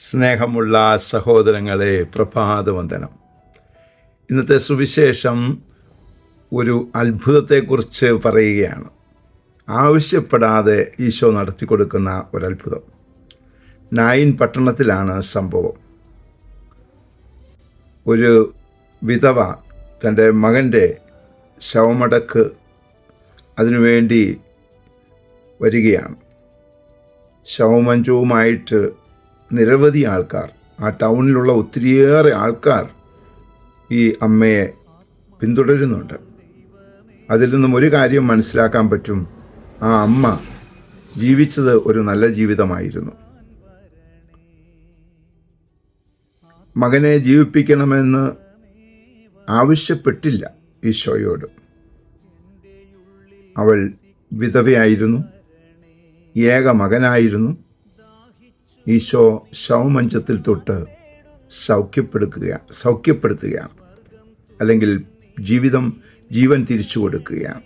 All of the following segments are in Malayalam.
സ്നേഹമുള്ള സഹോദരങ്ങളെ, പ്രഭാതവന്ദനം. ഇന്നത്തെ സുവിശേഷം ഒരു അത്ഭുതത്തെക്കുറിച്ച് പറയുകയാണ്. ആവശ്യപ്പെടാതെ ഈശോ നടത്തിക്കൊടുക്കുന്ന ഒരത്ഭുതം. നായിൻ പട്ടണത്തിലാണ് സംഭവം. ഒരു വിധവ തൻ്റെ മകൻ്റെ ശവമടക്ക് അതിനുവേണ്ടി വരികയാണ്. ശവമഞ്ചവുമായിട്ട് നിരവധി ആൾക്കാർ, ആ ടൗണിലുള്ള ഒത്തിരിയേറെ ആൾക്കാർ ഈ അമ്മയെ പിന്തുടരുന്നുണ്ട്. അതിൽ നിന്നും ഒരു കാര്യം മനസ്സിലാക്കാൻ പറ്റും, ആ അമ്മ ജീവിച്ചത് ഒരു നല്ല ജീവിതമായിരുന്നു. മകനെ ജീവിപ്പിക്കണമെന്ന് ആവശ്യപ്പെട്ടില്ല ഈശോയോട്. അവൾ വിധവയായിരുന്നു, ഏക മകനായിരുന്നു. ഈശോ ശവമഞ്ചത്തിൽ തൊട്ട് സൗഖ്യപ്പെടുത്തുകയാണ്, അല്ലെങ്കിൽ ജീവൻ തിരിച്ചു കൊടുക്കുകയാണ്.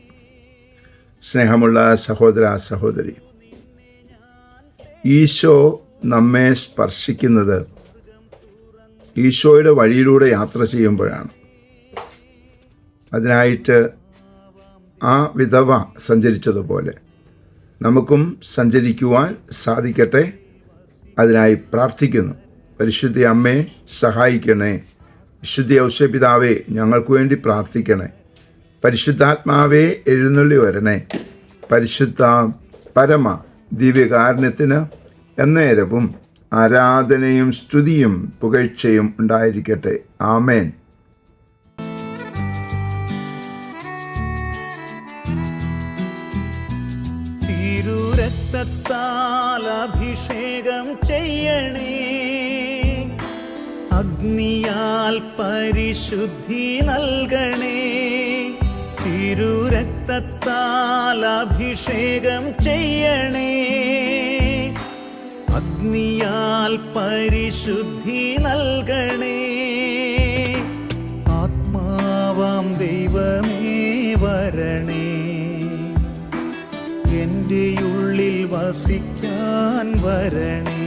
സ്നേഹമുള്ള സഹോദര സഹോദരി, ഈശോ നമ്മെ സ്പർശിക്കുന്നത് ഈശോയുടെ വഴിയിലൂടെ യാത്ര ചെയ്യുമ്പോഴാണ്. അതിനായിട്ട് ആ വിധവ സഞ്ചരിച്ചതുപോലെ നമുക്കും സഞ്ചരിക്കുവാൻ സാധിക്കട്ടെ. അതിനായി പ്രാർത്ഥിക്കുന്നു. പരിശുദ്ധ അമ്മയെ സഹായിക്കണേ. വിശുദ്ധ ഔസേപിതാവേ, ഞങ്ങൾക്ക് വേണ്ടി പ്രാർത്ഥിക്കണേ. പരിശുദ്ധാത്മാവേ, എഴുന്നള്ളി വരണേ. പരിശുദ്ധ പരമ ദിവ്യകാരുണ്യത്തിന് എന്നേരവും ആരാധനയും സ്തുതിയും പുകഴ്ചയും ഉണ്ടായിരിക്കട്ടെ. ആമേൻ. തിരുരക്തത്താൽ അഭിഷേകം ചെയ്യണേ, അഗ്നിയാൽ പരിശുദ്ധി നൽകണേ. തിരുരക്തത്താൽ അഭിഷേകം ചെയ്യണേ, അഗ്നിയാൽ പരിശുദ്ധി നൽകണേ. ആത്മാവാം ദൈവമേ വരണേ, എൻ്റെ ഉള്ളിൽ വസിക്കാൻ വരണേ.